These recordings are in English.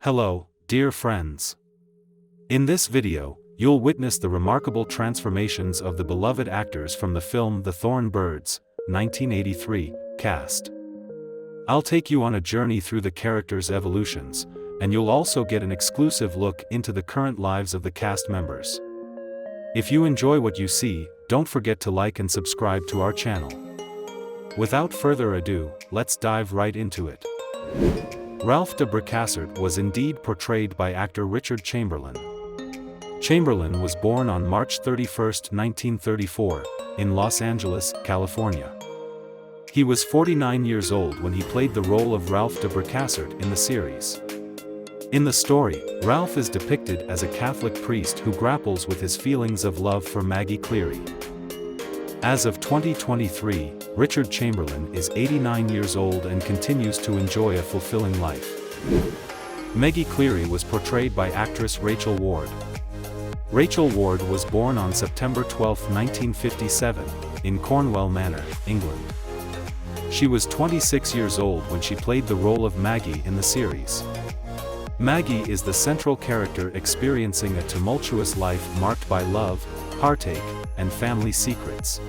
Hello, dear friends. In this video, you'll witness the remarkable transformations of the beloved actors from the film The Thorn Birds, 1983, cast. I'll take you on a journey through the characters' evolutions, and you'll also get an exclusive look into the current lives of the cast members. If you enjoy what you see, don't forget to like and subscribe to our channel. Without further ado, let's dive right into it. Ralph de Bracassart was indeed portrayed by actor Richard Chamberlain. Chamberlain was born on March 31, 1934, in Los Angeles, California. He was 49 years old when he played the role of Ralph de Bracassart in the series. In the story, Ralph is depicted as a Catholic priest who grapples with his feelings of love for Maggie Cleary. As of 2023, Richard Chamberlain is 89 years old and continues to enjoy a fulfilling life. Maggie Cleary was portrayed by actress Rachel Ward. Rachel Ward was born on September 12, 1957, in Cornwall Manor, England. She was 26 years old when she played the role of Maggie in the series. Maggie is the central character experiencing a tumultuous life marked by love, heartache, and family secrets.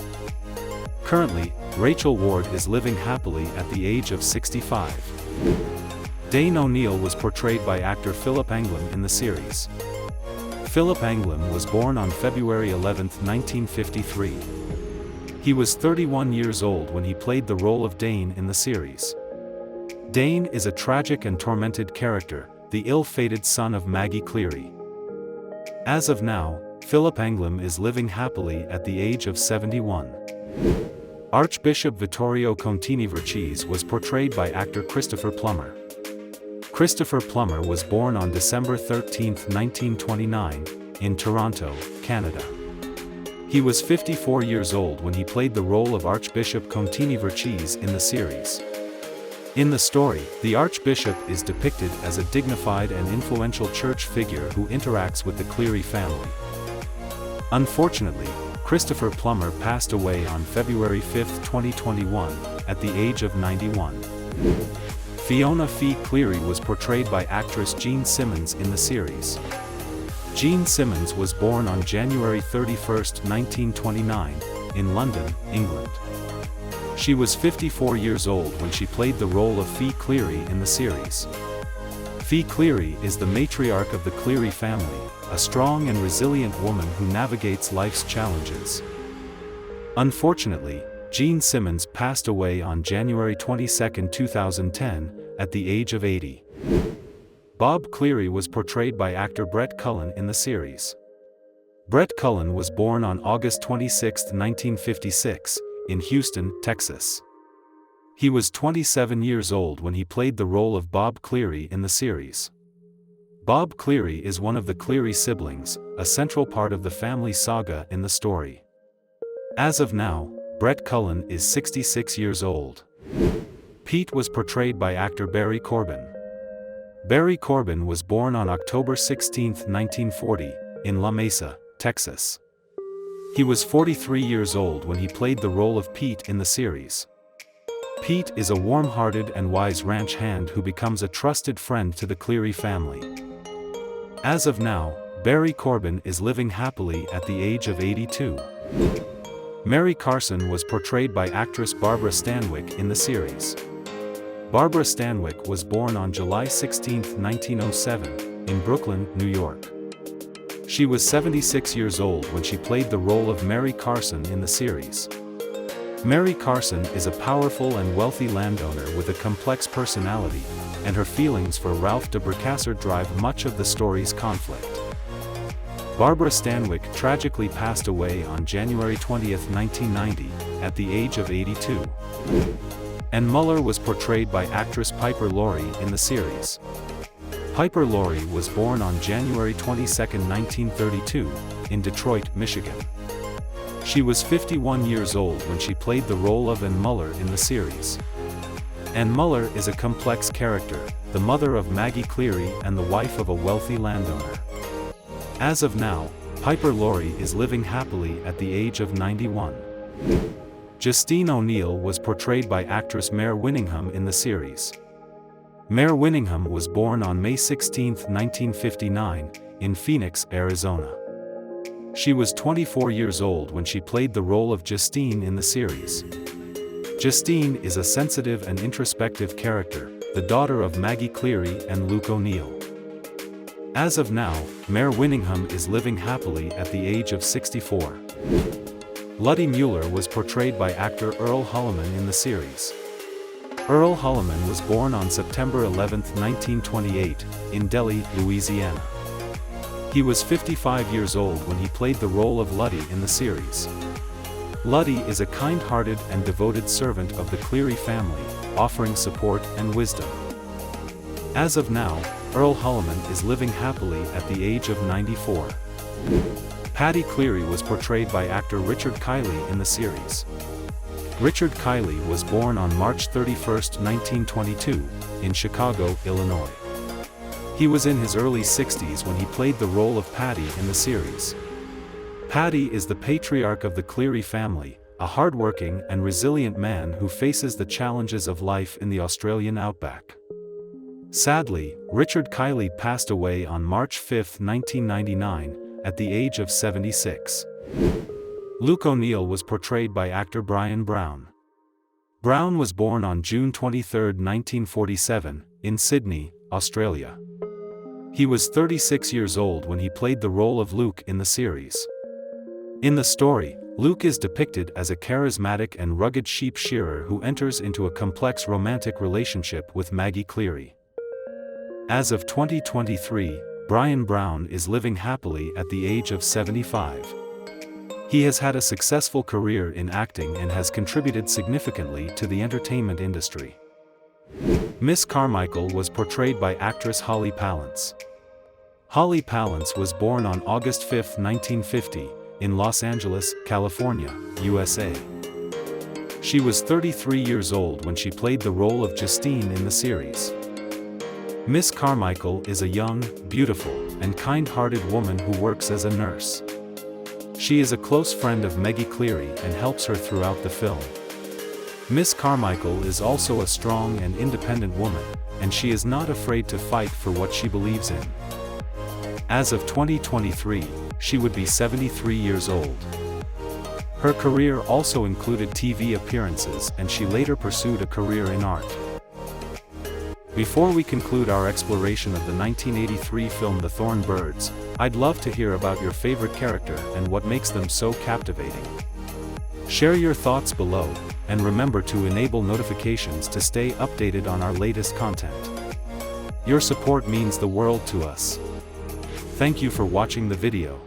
Currently, Rachel Ward is living happily at the age of 65. Dane O'Neill was portrayed by actor Philip Anglin in the series. Philip Anglin was born on February 11, 1953. He was 31 years old when he played the role of Dane in the series. Dane is a tragic and tormented character, the ill-fated son of Maggie Cleary. As of now, Philip Anglin is living happily at the age of 71. Archbishop Vittorio Contini Vercese was portrayed by actor Christopher Plummer. Christopher Plummer was born on December 13, 1929, in Toronto, Canada. He was 54 years old when he played the role of Archbishop Contini Vercese in the series. In the story, the Archbishop is depicted as a dignified and influential church figure who interacts with the Cleary family. Unfortunately, Christopher Plummer passed away on February 5, 2021, at the age of 91. Fiona Fee Cleary was portrayed by actress Jean Simmons in the series. Jean Simmons was born on January 31, 1929, in London, England. She was 54 years old when she played the role of Fee Cleary in the series. Fee Cleary is the matriarch of the Cleary family, a strong and resilient woman who navigates life's challenges. Unfortunately, Jean Simmons passed away on January 22, 2010, at the age of 80. Bob Cleary was portrayed by actor Brett Cullen in the series. Brett Cullen was born on August 26, 1956, in Houston, Texas. He was 27 years old when he played the role of Bob Cleary in the series. Bob Cleary is one of the Cleary siblings, a central part of the family saga in the story. As of now, Brett Cullen is 66 years old. Pete was portrayed by actor Barry Corbin. Barry Corbin was born on October 16, 1940, in La Mesa, Texas. He was 43 years old when he played the role of Pete in the series. Pete is a warm-hearted and wise ranch hand who becomes a trusted friend to the Cleary family. As of now, Barry Corbin is living happily at the age of 82. Mary Carson was portrayed by actress Barbara Stanwyck in the series. Barbara Stanwyck was born on July 16, 1907, in Brooklyn, New York. She was 76 years old when she played the role of Mary Carson in the series. Mary Carson is a powerful and wealthy landowner with a complex personality, and her feelings for Ralph de Bracassart drive much of the story's conflict. Barbara Stanwyck tragically passed away on January 20, 1990, at the age of 82. Anne Muller was portrayed by actress Piper Laurie in the series. Piper Laurie was born on January 22, 1932, in Detroit, Michigan. She was 51 years old when she played the role of Anne Muller in the series. Anne Muller is a complex character, the mother of Maggie Cleary and the wife of a wealthy landowner. As of now, Piper Laurie is living happily at the age of 91. Justine O'Neill was portrayed by actress Winningham in the series. Mayor Winningham was born on May 16, 1959, in Phoenix, Arizona. She was 24 years old when she played the role of Justine in the series. Justine is a sensitive and introspective character, the daughter of Maggie Cleary and Luke O'Neill. As of now, Mayor Winningham is living happily at the age of 64. Lottie Mueller was portrayed by actor Earl Holliman in the series. Earl Holliman was born on September 11, 1928, in Delhi, Louisiana. He was 55 years old when he played the role of Lottie in the series. Lottie is a kind-hearted and devoted servant of the Cleary family, offering support and wisdom. As of now, Earl Holliman is living happily at the age of 94. Patty Cleary was portrayed by actor Richard Kiley in the series. Richard Kiley was born on March 31, 1922, in Chicago, Illinois. He was in his early 60s when he played the role of Paddy in the series. Paddy is the patriarch of the Cleary family, a hard-working and resilient man who faces the challenges of life in the Australian outback. Sadly, Richard Kiley passed away on March 5, 1999, at the age of 76. Luke O'Neill was portrayed by actor Brian Brown. Brown was born on June 23, 1947, in Sydney, Australia. He was 36 years old when he played the role of Luke in the series. In the story, Luke is depicted as a charismatic and rugged sheep shearer who enters into a complex romantic relationship with Maggie Cleary. As of 2023, Brian Brown is living happily at the age of 75. He has had a successful career in acting and has contributed significantly to the entertainment industry. Miss Carmichael was portrayed by actress Holly Palance. Holly Palance was born on August 5, 1950, in Los Angeles, California, USA. She was 33 years old when she played the role of Justine in the series. Miss Carmichael is a young, beautiful, and kind-hearted woman who works as a nurse. She is a close friend of Maggie Cleary and helps her throughout the film. Miss Carmichael is also a strong and independent woman, and she is not afraid to fight for what she believes in. As of 2023, she would be 73 years old. Her career also included TV appearances, and she later pursued a career in art. Before we conclude our exploration of the 1983 film The Thorn Birds, I'd love to hear about your favorite character and what makes them so captivating. Share your thoughts below, and remember to enable notifications to stay updated on our latest content. Your support means the world to us. Thank you for watching the video.